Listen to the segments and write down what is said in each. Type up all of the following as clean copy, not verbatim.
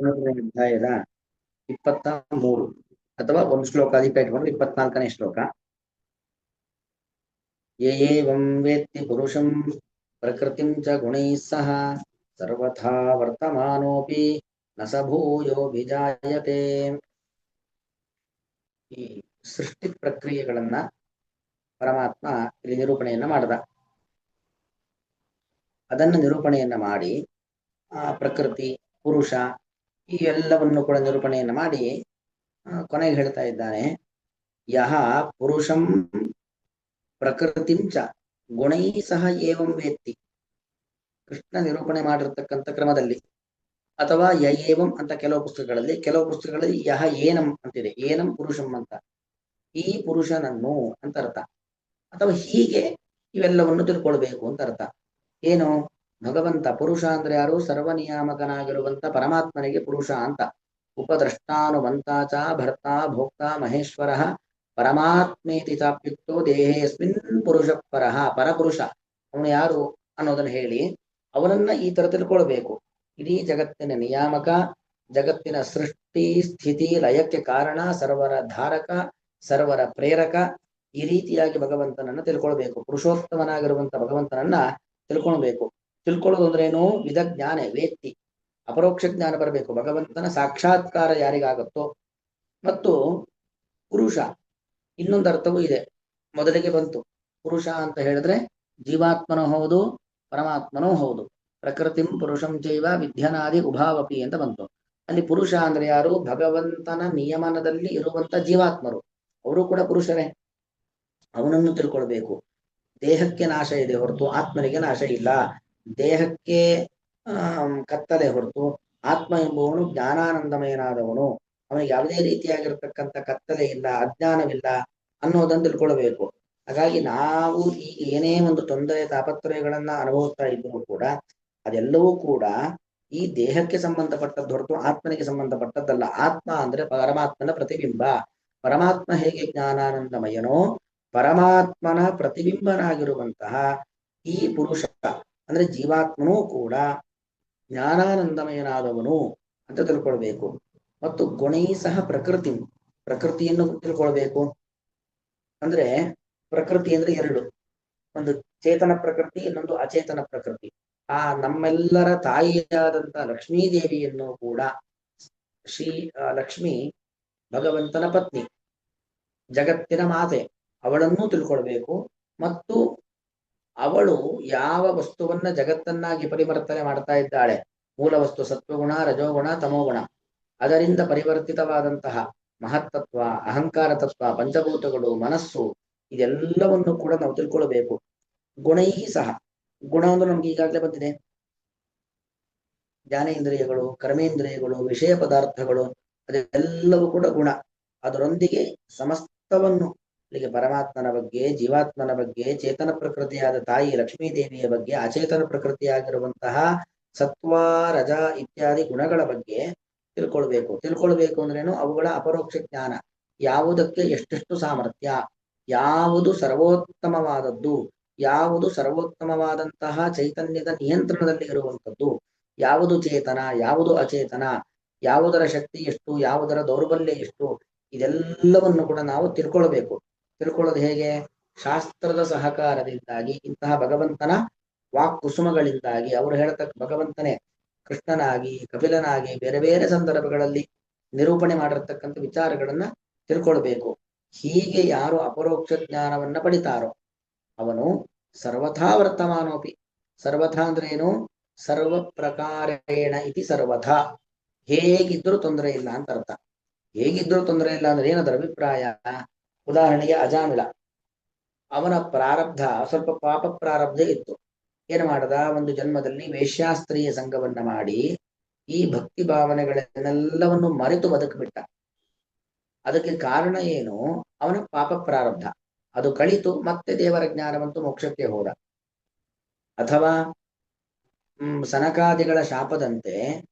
ಹದಿನೇಳನೇ ಅಧ್ಯಾಯದ 23 ಅಥವಾ ಒಂದು ಶ್ಲೋಕ ಅಧಿಕ ಇಟ್ಕೊಂಡು 24ನೇ ಶ್ಲೋಕ. ಯೇ ಏವಂ ವೇತ್ತಿ ಪುರುಷಂ ಪ್ರಕೃತಿಂ ಚ ಗುಣೈಃ ಸಹ ಸರ್ವಥಾ ವರ್ತಮಾನೋಪಿ ನ ಸ ಭೂಯೋಭಿಜಾಯತೆ. ಈ ಸೃಷ್ಟಿ ಪ್ರಕ್ರಿಯೆಗಳನ್ನ ಪರಮಾತ್ಮ ಇಲ್ಲಿ ನಿರೂಪಣೆಯನ್ನ ಮಾಡಿದ. ಅದನ್ನು ನಿರೂಪಣೆಯನ್ನ ಮಾಡಿ ಪ್ರಕೃತಿ, ಪುರುಷ ಈ ಎಲ್ಲವನ್ನು ಕೂಡ ನಿರೂಪಣೆಯನ್ನ ಮಾಡಿ ಕೊನೆಗೆ ಹೇಳ್ತಾ ಇದ್ದಾನೆ, ಯಹ ಪುರುಷಂ ಪ್ರಕೃತಿಂಚ ಗುಣೈ ಸಹ ಏವಂ ವೇತ್ತಿ. ಕೃಷ್ಣ ನಿರೂಪಣೆ ಮಾಡಿರ್ತಕ್ಕಂಥ ಕ್ರಮದಲ್ಲಿ, ಅಥವಾ ಯ ಏವಂ ಅಂತ ಕೆಲವು ಪುಸ್ತಕಗಳಲ್ಲಿ ಯಹ ಏನಂ ಅಂತಿದೆ, ಏನಂ ಪುರುಷಂ ಅಂತ, ಈ ಪುರುಷನನ್ನು ಅಂತ ಅರ್ಥ. ಅಥವಾ ಹೀಗೆ ಇವೆಲ್ಲವನ್ನು ತಿಳ್ಕೊಳ್ಬೇಕು ಅಂತ ಅರ್ಥ. ಏನು? ಭಗವಂತ ಪುರುಷ ಅಂದ್ರೆ ಯಾರು? ಸರ್ವನಿಯಾಮಕನಾಗಿರುವಂತ ಪರಮಾತ್ಮನಿಗೆ ಪುರುಷ ಅಂತ. ಉಪದ್ರಷ್ಟಾನುಮಂತ ಚ ಭರ್ತ ಭೋಕ್ತ ಮಹೇಶ್ವರ ಪರಮಾತ್ಮೇತಿ ಚಾಪ್ಯುಕ್ತೋ ದೇಹೇಸ್ಮಿನ್ ಪುರುಷ ಪರಃ. ಪರಪುರುಷ ಅವನು ಯಾರು ಅನ್ನೋದನ್ನ ಹೇಳಿ ಅವನನ್ನ ಈ ತರ ತಿಳ್ಕೊಳ್ಬೇಕು. ಇಡೀ ಜಗತ್ತಿನ ನಿಯಾಮಕ, ಜಗತ್ತಿನ ಸೃಷ್ಟಿ ಸ್ಥಿತಿ ಲಯಕ್ಕೆ ಕಾರಣ, ಸರ್ವರ ಧಾರಕ, ಸರ್ವರ ಪ್ರೇರಕ, ಈ ರೀತಿಯಾಗಿ ಭಗವಂತನನ್ನ ತಿಳ್ಕೊಳ್ಬೇಕು. ಪುರುಷೋತ್ತಮನಾಗಿರುವಂತ ಭಗವಂತನನ್ನ ತಿಳ್ಕೊಳ್ಬೇಕು. ತಿಳ್ಕೊಳ್ಳೋದು ಅಂದ್ರೆ ಏನು? ವಿಧಜ್ಞಾನ, ವೇತ್ತಿ, ಅಪರೋಕ್ಷ ಜ್ಞಾನ ಬರಬೇಕು. ಭಗವಂತನ ಸಾಕ್ಷಾತ್ಕಾರ ಯಾರಿಗಾಗುತ್ತೋ. ಮತ್ತು ಪುರುಷ ಇನ್ನೊಂದು ಅರ್ಥವೂ ಇದೆ. ಮೊದಲಿಗೆ ಬಂತು ಪುರುಷ ಅಂತ ಹೇಳಿದ್ರೆ ಜೀವಾತ್ಮನೂ ಹೌದು, ಪರಮಾತ್ಮನೂ ಹೌದು. ಪ್ರಕೃತಿಂ ಪುರುಷಂ ಚೈವ ವಿದ್ಯನಾದಿ ಉಭಾವಪಿ ಅಂತ ಬಂತು. ಅಲ್ಲಿ ಪುರುಷ ಅಂದ್ರೆ ಯಾರು? ಭಗವಂತನ ನಿಯಮನದಲ್ಲಿ ಇರುವಂತ ಜೀವಾತ್ಮರು, ಅವರು ಕೂಡ ಪುರುಷರೇ. ಅವನನ್ನು ತಿಳ್ಕೊಳ್ಬೇಕು. ದೇಹಕ್ಕೆ ನಾಶ ಇದೆ ಹೊರತು ಆತ್ಮನಿಗೆ ನಾಶ ಇಲ್ಲ. ದೇಹಕ್ಕೆ ಕತ್ತಲೆ ಹೊರತು ಆತ್ಮ ಎಂಬುವನು ಜ್ಞಾನಾನಂದಮಯನಾದವನು. ಅವನಿಗೆ ಯಾವುದೇ ರೀತಿಯಾಗಿರ್ತಕ್ಕಂಥ ಕತ್ತಲೆ ಇಲ್ಲ, ಅಜ್ಞಾನವಿಲ್ಲ ಅನ್ನೋದನ್ನು ತಿಳ್ಕೊಳ್ಬೇಕು. ಹಾಗಾಗಿ ನಾವು ಈಗ ಏನೇ ಒಂದು ತೊಂದರೆ ತಾಪತ್ರಯಗಳನ್ನ ಅನುಭವಿಸ್ತಾ ಇದ್ರು ಕೂಡ ಅದೆಲ್ಲವೂ ಕೂಡ ಈ ದೇಹಕ್ಕೆ ಸಂಬಂಧಪಟ್ಟದ್ದು ಹೊರತು ಆತ್ಮನಿಗೆ ಸಂಬಂಧಪಟ್ಟದ್ದಲ್ಲ. ಆತ್ಮ ಅಂದ್ರೆ ಪರಮಾತ್ಮನ ಪ್ರತಿಬಿಂಬ. ಪರಮಾತ್ಮ ಹೇಗೆ ಜ್ಞಾನಾನಂದಮಯನೋ, ಪರಮಾತ್ಮನ ಪ್ರತಿಬಿಂಬನಾಗಿರುವಂತಹ ಈ ಪುರುಷ ಅಂದ್ರೆ ಜೀವಾತ್ಮನೂ ಕೂಡ ಜ್ಞಾನಾನಂದಮಯನಾದವನು ಅಂತ ತಿಳ್ಕೊಳ್ಬೇಕು. ಮತ್ತು ಗುಣೈ ಸಹ ಪ್ರಕೃತಿಯನ್ನು ತಿಳ್ಕೊಳ್ಬೇಕು. ಅಂದ್ರೆ ಪ್ರಕೃತಿ ಅಂದ್ರೆ ಎರಡು, ಒಂದು ಚೇತನ ಪ್ರಕೃತಿ, ಇನ್ನೊಂದು ಅಚೇತನ ಪ್ರಕೃತಿ. ಆ ನಮ್ಮೆಲ್ಲರ ತಾಯಿಯಾದಂತ ಲಕ್ಷ್ಮೀ ದೇವಿಯನ್ನು ಕೂಡ, ಲಕ್ಷ್ಮಿ ಭಗವಂತನ ಪತ್ನಿ, ಜಗತ್ತಿನ ಮಾತೆ, ಅವಳನ್ನೂ ತಿಳ್ಕೊಳ್ಬೇಕು. ಮತ್ತು ಅವಳು ಯಾವ ವಸ್ತುವನ್ನ ಜಗತ್ತನ್ನಾಗಿ ಪರಿವರ್ತನೆ ಮಾಡ್ತಾ ಇದ್ದಾಳೆ, ಮೂಲ ವಸ್ತು ಸತ್ವಗುಣ, ರಜೋಗುಣ, ತಮೋಗುಣ, ಅದರಿಂದ ಪರಿವರ್ತಿತವಾದಂತಹ ಮಹತ್ತತ್ವ, ಅಹಂಕಾರ ತತ್ವ, ಪಂಚಭೂತಗಳು, ಮನಸ್ಸು, ಇದೆಲ್ಲವನ್ನು ಕೂಡ ನಾವು ತಿಳ್ಕೊಳ್ಬೇಕು. ಗುಣೈ ಸಹ, ಗುಣ ಅಂದ್ರೆ ನಮ್ಗೆ ಈಗಾಗಲೇ ಬಂದಿದೆ. ಜ್ಞಾನೇಂದ್ರಿಯಗಳು, ಕರ್ಮೇಂದ್ರಿಯಗಳು, ವಿಷಯ ಪದಾರ್ಥಗಳು, ಅದೆಲ್ಲವೂ ಕೂಡ ಗುಣ. ಅದರೊಂದಿಗೆ ಸಮಸ್ತವನ್ನು, ಇಲ್ಲಿಗೆ ಪರಮಾತ್ಮನ ಬಗ್ಗೆ, ಜೀವಾತ್ಮನ ಬಗ್ಗೆ, ಚೇತನ ಪ್ರಕೃತಿಯಾದ ತಾಯಿ ಲಕ್ಷ್ಮೀ ದೇವಿಯ ಬಗ್ಗೆ, ಅಚೇತನ ಪ್ರಕೃತಿಯಾಗಿರುವಂತಹ ಸತ್ವ, ರಜ ಇತ್ಯಾದಿ ಗುಣಗಳ ಬಗ್ಗೆ ತಿಳ್ಕೊಳ್ಬೇಕು ಅಂದ್ರೇನು? ಅವುಗಳ ಅಪರೋಕ್ಷ ಜ್ಞಾನ, ಯಾವುದಕ್ಕೆ ಎಷ್ಟೆಷ್ಟು ಸಾಮರ್ಥ್ಯ, ಯಾವುದು ಸರ್ವೋತ್ತಮವಾದದ್ದು, ಯಾವುದು ಸರ್ವೋತ್ತಮವಾದಂತಹ ಚೈತನ್ಯದ ನಿಯಂತ್ರಣದಲ್ಲಿ ಇರುವಂಥದ್ದು, ಯಾವುದು ಚೇತನ, ಯಾವುದು ಅಚೇತನ, ಯಾವುದರ ಶಕ್ತಿ ಎಷ್ಟು, ಯಾವುದರ ದೌರ್ಬಲ್ಯ ಎಷ್ಟು, ಇದೆಲ್ಲವನ್ನು ಕೂಡ ನಾವು ತಿಳ್ಕೊಳ್ಬೇಕು. ತಿಳ್ಕೊಳ್ಳೋದು ಹೇಗೆ? ಶಾಸ್ತ್ರದ ಸಹಕಾರದಿಂದಾಗಿ, ಇಂತಹ ಭಗವಂತನ ವಾಕ್ ಕುಸುಮಗಳಿಂದಾಗಿ, ಅವರು ಹೇಳ್ತಕ್ಕ ಭಗವಂತನೇ ಕೃಷ್ಣನಾಗಿ, ಕಪಿಲನಾಗಿ, ಬೇರೆ ಬೇರೆ ಸಂದರ್ಭಗಳಲ್ಲಿ ನಿರೂಪಣೆ ಮಾಡಿರ್ತಕ್ಕಂಥ ವಿಚಾರಗಳನ್ನ ತಿಳ್ಕೊಳ್ಬೇಕು. ಹೀಗೆ ಯಾರು ಅಪರೋಕ್ಷ ಜ್ಞಾನವನ್ನ ಪಡಿತಾರೋ ಅವನು ಸರ್ವಥಾ ವರ್ತಮಾನೋಪಿ. ಸರ್ವಥಾ ಅಂದ್ರೆ ಏನು? ಸರ್ವ ಪ್ರಕಾರೇಣ ಇತಿ ಸರ್ವಥಾ, ಹೇಗಿದ್ರೂ ತೊಂದರೆ ಇಲ್ಲ ಅಂತ ಅರ್ಥ. ಹೇಗಿದ್ರೂ ತೊಂದರೆ ಇಲ್ಲ ಅಂದ್ರೆ ಏನದರ ಅಭಿಪ್ರಾಯ? ಉದಾಹರಣೆಗೆ ಅಜಾಮಿಳ, ಅವನ ಪ್ರಾರಬ್ಧ ಸ್ವಲ್ಪ ಪಾಪ ಪ್ರಾರಬ್ಧ ಇತ್ತು. ಏನು ಮಾಡದ? ಒಂದು ಜನ್ಮದಲ್ಲಿ ವೇಶ್ಯಾಸ್ತ್ರೀಯ ಸಂಘವನ್ನ ಮಾಡಿ ಈ ಭಕ್ತಿ ಭಾವನೆಗಳನ್ನೆಲ್ಲವನ್ನು ಮರೆತು ಬದುಕಿಬಿಟ್ಟ. ಅದಕ್ಕೆ ಕಾರಣ ಏನು? ಅವನ ಪಾಪ ಪ್ರಾರಬ್ಧ. ಅದು ಕಳಿತು, ಮತ್ತೆ ದೇವರ ಜ್ಞಾನವಂತೂ ಮೋಕ್ಷಕ್ಕೆ ಹೋದ. ಅಥವಾ ಸನಕಾದಿಗಳ ಶಾಪದಂತೆ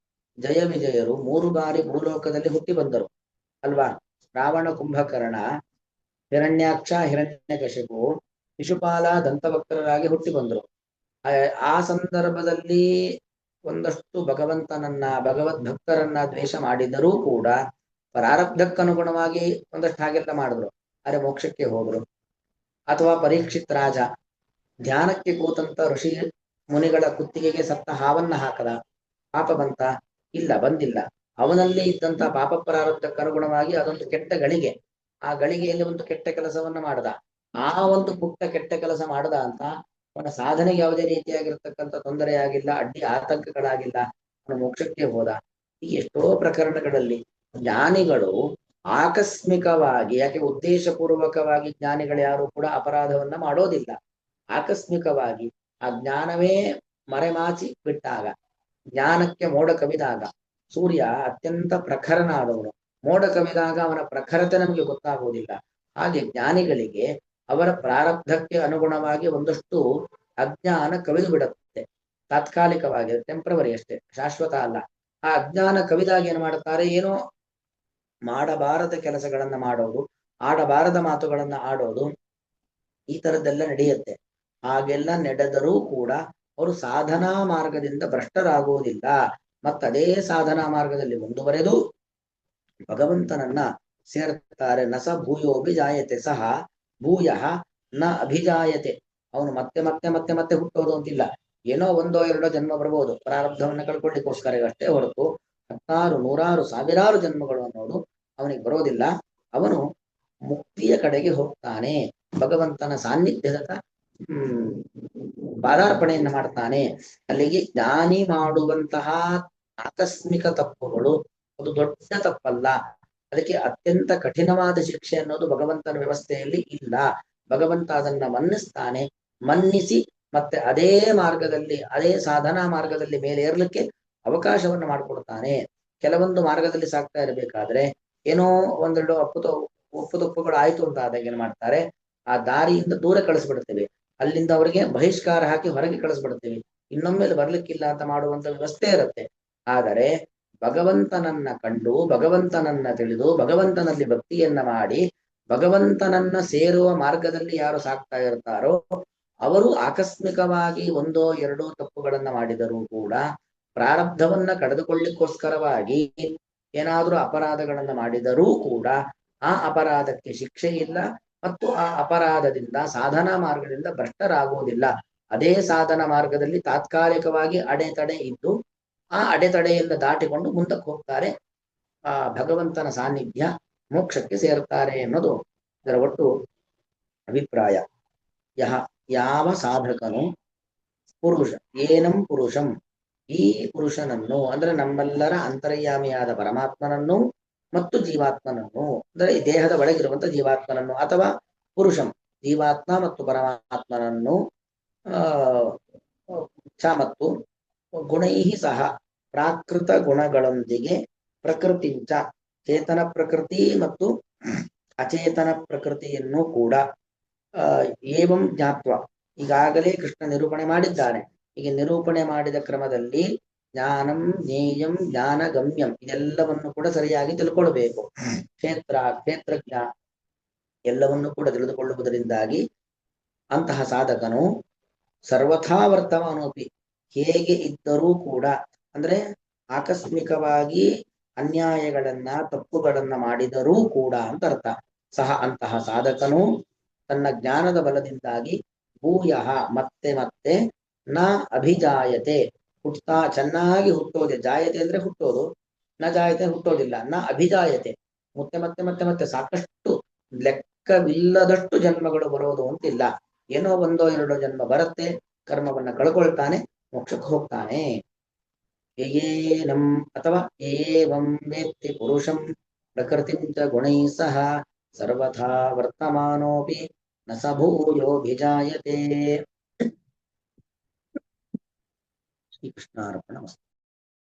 ಜಯ ವಿಜಯರು 3 ಬಾರಿ ಭೂಲೋಕದಲ್ಲಿ ಹುಟ್ಟಿ ಬಂದರು ಅಲ್ವಾ? ರಾವಣ, ಕುಂಭಕರ್ಣ, ಹಿರಣ್ಯಾಕ್ಷ, ಹಿರಣ್ಯಕಶಿಪು, ಶಿಶುಪಾಲ, ದಂತವಕ್ರರಾಗಿ ಹುಟ್ಟಿ ಬಂದರು. ಆ ಸಂದರ್ಭದಲ್ಲಿ ಒಂದಷ್ಟು ಭಗವಂತನನ್ನ ಭಗವದ್ ಭಕ್ತರನ್ನ ದ್ವೇಷ ಮಾಡಿದರೂ ಕೂಡ ಪ್ರಾರಬ್ಧಕ್ಕನುಗುಣವಾಗಿ ಒಂದಷ್ಟು ಹಾಗೆಲ್ಲ ಮಾಡಿದ್ರು, ಅರೆ ಮೋಕ್ಷಕ್ಕೆ ಹೋದ್ರು. ಅಥವಾ ಪರೀಕ್ಷಿತ್ ರಾಜ ಧ್ಯಾನಕ್ಕೆ ಕೂತಂತ ಋಷಿ ಮುನಿಗಳ ಕುತ್ತಿಗೆಗೆ ಸತ್ತ ಹಾವನ್ನ ಹಾಕದ, ಪಾಪ ಬಂತ? ಇಲ್ಲ, ಬಂದಿಲ್ಲ. ಅವನಲ್ಲಿ ಇದ್ದಂತ ಪಾಪ ಪ್ರಾರಬ್ಧಕ್ಕನುಗುಣವಾಗಿ ಅದೊಂದು ಕೆಟ್ಟ ಗಳಿಗೆ, ಆ ಗಳಿಗೆಯಲ್ಲಿ ಒಂದು ಕೆಟ್ಟ ಕೆಲಸವನ್ನ ಮಾಡದ. ಆ ಒಂದು ಪುಟ್ಟ ಕೆಟ್ಟ ಕೆಲಸ ಮಾಡದ ಅಂತ ಅವನ ಸಾಧನೆಗೆ ಯಾವುದೇ ರೀತಿಯಾಗಿರ್ತಕ್ಕಂಥ ತೊಂದರೆ ಆಗಿಲ್ಲ, ಅಡ್ಡಿ ಆತಂಕಗಳಾಗಿಲ್ಲ, ಅವನ ಮೋಕ್ಷಕ್ಕೆ ಹೋದ. ಈ ಎಷ್ಟೋ ಪ್ರಕರಣಗಳಲ್ಲಿ ಜ್ಞಾನಿಗಳು ಆಕಸ್ಮಿಕವಾಗಿ, ಯಾಕೆ ಉದ್ದೇಶಪೂರ್ವಕವಾಗಿ ಜ್ಞಾನಿಗಳು ಯಾರು ಕೂಡ ಅಪರಾಧವನ್ನ ಮಾಡೋದಿಲ್ಲ. ಆಕಸ್ಮಿಕವಾಗಿ ಆ ಜ್ಞಾನವೇ ಮರೆಮಾಚಿ ಬಿಟ್ಟಾಗ, ಜ್ಞಾನಕ್ಕೆ ಮೋಡ ಕವಿದಾಗ, ಸೂರ್ಯ ಅತ್ಯಂತ ಪ್ರಖರನಾದವನು, ಮೋಡ ಕವಿದಾಗ ಅವನ ಪ್ರಖರತೆ ನಮಗೆ ಗೊತ್ತಾಗುವುದಿಲ್ಲ. ಹಾಗೆ ಜ್ಞಾನಿಗಳಿಗೆ ಅವರ ಪ್ರಾರಬ್ಧಕ್ಕೆ ಅನುಗುಣವಾಗಿ ಒಂದಷ್ಟು ಅಜ್ಞಾನ ಕವಿದು ಬಿಡುತ್ತೆ, ತಾತ್ಕಾಲಿಕವಾಗಿ, ಟೆಂಪ್ರವರಿ ಅಷ್ಟೇ, ಶಾಶ್ವತ ಅಲ್ಲ. ಆ ಅಜ್ಞಾನ ಕವಿದಾಗ ಏನ್ ಮಾಡುತ್ತಾರೆ, ಏನೋ ಮಾಡಬಾರದ ಕೆಲಸಗಳನ್ನ ಮಾಡೋದು, ಆಡಬಾರದ ಮಾತುಗಳನ್ನ ಆಡೋದು, ಈ ತರದ್ದೆಲ್ಲ ನಡೆಯುತ್ತೆ. ಹಾಗೆಲ್ಲ ನಡೆದರೂ ಕೂಡ ಅವರು ಸಾಧನಾ ಮಾರ್ಗದಿಂದ ಭ್ರಷ್ಟರಾಗುವುದಿಲ್ಲ. ಮತ್ತದೇ ಸಾಧನಾ ಮಾರ್ಗದಲ್ಲಿ ಮುಂದುವರೆದು ಭಗವಂತನನ್ನ ಸೇರ್ತಾರೆ. ನಸ ಭೂಯೋ ಅಭಿಜಾಯತೆ ಸಹ ಭೂಯ ನ ಅಭಿಜಾಯತೆ. ಅವನು ಮತ್ತೆ ಮತ್ತೆ ಮತ್ತೆ ಮತ್ತೆ ಹುಟ್ಟೋದು ಅಂತಿಲ್ಲ. ಏನೋ ಒಂದೋ ಎರಡೋ ಜನ್ಮ ಬರ್ಬೋದು, ಪ್ರಾರಬ್ಧವನ್ನ ಕಳ್ಕೊಳ್ಳಿಕ್ಕೋಸ್ಕರ ಅಷ್ಟೇ ಹೊರತು 10 100 ಸಾವಿರಾರು ಜನ್ಮಗಳು ಅನ್ನೋದು ಅವನಿಗೆ ಬರೋದಿಲ್ಲ. ಅವನು ಮುಕ್ತಿಯ ಕಡೆಗೆ ಹೋಗ್ತಾನೆ, ಭಗವಂತನ ಸಾನ್ನಿಧ್ಯದ ಪಾದಾರ್ಪಣೆಯನ್ನು ಮಾಡ್ತಾನೆ. ಅಲ್ಲಿಗೆ ಜ್ಞಾನಿ ಮಾಡುವಂತಹ ಆಕಸ್ಮಿಕ ತಪ್ಪುಗಳು ಅದು ದೊಡ್ಡ ತಪ್ಪಲ್ಲ. ಅದಕ್ಕೆ ಅತ್ಯಂತ ಕಠಿಣವಾದ ಶಿಕ್ಷೆ ಅನ್ನೋದು ಭಗವಂತನ ವ್ಯವಸ್ಥೆಯಲ್ಲಿ ಇಲ್ಲ. ಭಗವಂತ ಅದನ್ನ ಮನ್ನಿಸ್ತಾನೆ, ಮನ್ನಿಸಿ ಮತ್ತೆ ಅದೇ ಮಾರ್ಗದಲ್ಲಿ, ಅದೇ ಸಾಧನಾ ಮಾರ್ಗದಲ್ಲಿ ಮೇಲೆ ಏರ್ಲಿಕ್ಕೆ ಅವಕಾಶವನ್ನು ಮಾಡಿಕೊಡ್ತಾನೆ. ಕೆಲವೊಂದು ಮಾರ್ಗದಲ್ಲಿ ಸಾಕ್ತಾ ಇರಬೇಕಾದ್ರೆ ಏನೋ ಒಂದೆರಡು ಒಪ್ಪುತಪ್ಪುಗಳು ಆಯ್ತು ಅಂತ ಆದಾಗ ಏನ್ ಮಾಡ್ತಾರೆ, ಆ ದಾರಿಯಿಂದ ದೂರ ಕಳಿಸ್ಬಿಡ್ತೇವೆ, ಅಲ್ಲಿಂದ ಅವರಿಗೆ ಬಹಿಷ್ಕಾರ ಹಾಕಿ ಹೊರಗೆ ಕಳಿಸ್ಬಿಡ್ತೇವೆ, ಇನ್ನೊಮ್ಮೆಲೆ ಬರ್ಲಿಕ್ಕಿಲ್ಲ ಅಂತ ಮಾಡುವಂತ ವ್ಯವಸ್ಥೆ ಇರುತ್ತೆ. ಆದರೆ ಭಗವಂತನನ್ನ ಕಂಡು, ಭಗವಂತನನ್ನ ತಿಳಿದು, ಭಗವಂತನಲ್ಲಿ ಭಕ್ತಿಯನ್ನ ಮಾಡಿ, ಭಗವಂತನನ್ನ ಸೇರುವ ಮಾರ್ಗದಲ್ಲಿ ಯಾರು ಸಾಕ್ತಾ ಇರ್ತಾರೋ ಅವರು ಆಕಸ್ಮಿಕವಾಗಿ ಒಂದೋ ಎರಡೋ ತಪ್ಪುಗಳನ್ನ ಮಾಡಿದರೂ ಕೂಡ, ಪ್ರಾರಬ್ಧವನ್ನ ಕಳೆದುಕೊಳ್ಳಿಕ್ಕೋಸ್ಕರವಾಗಿ ಏನಾದ್ರೂ ಅಪರಾಧಗಳನ್ನ ಮಾಡಿದರೂ ಕೂಡ ಆ ಅಪರಾಧಕ್ಕೆ ಶಿಕ್ಷೆ ಇಲ್ಲ, ಮತ್ತು ಆ ಅಪರಾಧದಿಂದ ಸಾಧನಾ ಮಾರ್ಗದಿಂದ ಭ್ರಷ್ಟರಾಗುವುದಿಲ್ಲ. ಅದೇ ಸಾಧನ ಮಾರ್ಗದಲ್ಲಿ ತಾತ್ಕಾಲಿಕವಾಗಿ ಅಡೆತಡೆ ಇದ್ದು ಆ ಅಡೆತಡೆಯಿಂದ ದಾಟಿಕೊಂಡು ಮುಂದಕ್ಕೆ ಹೋಗ್ತಾರೆ, ಆ ಭಗವಂತನ ಸಾನ್ನಿಧ್ಯ, ಮೋಕ್ಷಕ್ಕೆ ಸೇರುತ್ತಾರೆ ಅನ್ನೋದು ಇದರ ಒಟ್ಟು ಅಭಿಪ್ರಾಯ. ಯಾವ ಸಾಧಕನು ಪುರುಷ ಏನಂ ಪುರುಷಂ, ಈ ಪುರುಷನನ್ನು ಅಂದ್ರೆ ನಮ್ಮೆಲ್ಲರ ಅಂತರ್ಯಾಮಿಯಾದ ಪರಮಾತ್ಮನನ್ನು ಮತ್ತು ಜೀವಾತ್ಮನನ್ನು, ಅಂದ್ರೆ ಈ ದೇಹದ ಒಳಗಿರುವಂತ ಜೀವಾತ್ಮನನ್ನು ಅಥವಾ ಪುರುಷಂ ಜೀವಾತ್ಮ ಮತ್ತು ಪರಮಾತ್ಮನನ್ನು ಮತ್ತು ಗುಣೈಹಿ ಸಹ ಪ್ರಾಕೃತ ಗುಣಗಳೊಂದಿಗೆ ಪ್ರಕೃತಿಂಚ ಚೇತನ ಪ್ರಕೃತಿ ಮತ್ತು ಅಚೇತನ ಪ್ರಕೃತಿಯನ್ನು ಕೂಡ ಏವಂ ಜ್ಞಾತ್ವ, ಈಗಾಗಲೇ ಕೃಷ್ಣ ನಿರೂಪಣೆ ಮಾಡಿದ್ದಾನೆ. ಈಗ ನಿರೂಪಣೆ ಮಾಡಿದ ಕ್ರಮದಲ್ಲಿ ಜ್ಞಾನಂ ಜ್ಞೇಯಂ ಜ್ಞಾನ ಗಮ್ಯಂ ಇದೆಲ್ಲವನ್ನು ಕೂಡ ಸರಿಯಾಗಿ ತಿಳ್ಕೊಳ್ಬೇಕು. ಕ್ಷೇತ್ರಜ್ಞ ಎಲ್ಲವನ್ನು ಕೂಡ ತಿಳಿದುಕೊಳ್ಳುವುದರಿಂದಾಗಿ ಅಂತಹ ಸಾಧಕನು ಸರ್ವಥಾ ವರ್ತಮಾನೋಪಿ, ಹೇಗೆ ಇದ್ದರೂ ಕೂಡ, ಅಂದ್ರೆ ಆಕಸ್ಮಿಕವಾಗಿ ಅನ್ಯಾಯಗಳನ್ನ ತಪ್ಪುಗಳನ್ನ ಮಾಡಿದರೂ ಕೂಡ ಅಂತ ಅರ್ಥ. ಸಹ ಅಂತಹ ಸಾಧಕನು ತನ್ನ ಜ್ಞಾನದ ಬಲದಿಂದಾಗಿ ಭೂಯಃ ಮತ್ತೆ ಮತ್ತೆ ನ ಅಭಿಜಾಯತೆ, ಹುಟ್ಟುತ್ತಾ ಚೆನ್ನಾಗಿ ಹುಟ್ಟೋದೆ, ಜಾಯತೆ ಅಂದ್ರೆ ಹುಟ್ಟೋದು, ನ ಜಾಯತೆ ಹುಟ್ಟೋದಿಲ್ಲ, ನ ಅಭಿಜಾಯತೆ ಮತ್ತೆ ಮತ್ತೆ ಮತ್ತೆ ಮತ್ತೆ ಸಾಕಷ್ಟು ಲೆಕ್ಕವಿಲ್ಲದಷ್ಟು ಜನ್ಮಗಳು ಬರೋದು ಅಂತಿಲ್ಲ. ಏನೋ ಒಂದೋ ಎರಡೋ ಜನ್ಮ ಬರುತ್ತೆ, ಕರ್ಮವನ್ನ ಕಳ್ಕೊಳ್ತಾನೆ, ಮೋಕ್ಷಕ್ಕೆ ಹೋಗ್ತಾನೆ. ಏನಂ ಅಥವಾ ಏವಂ ವೇತ್ತಿ ಪುರುಷಂ ಪ್ರಕೃತಿಂಚ ಗುಣೈ ಸಹ ಸರ್ವಥಾ ವರ್ತಮಾನೋಪಿ ನ ಸ ಭೂಯೋಭಿಜಾಯತೆ. ಶ್ರೀಕೃಷ್ಣಾರ್ಪಣಮಸ್ತು.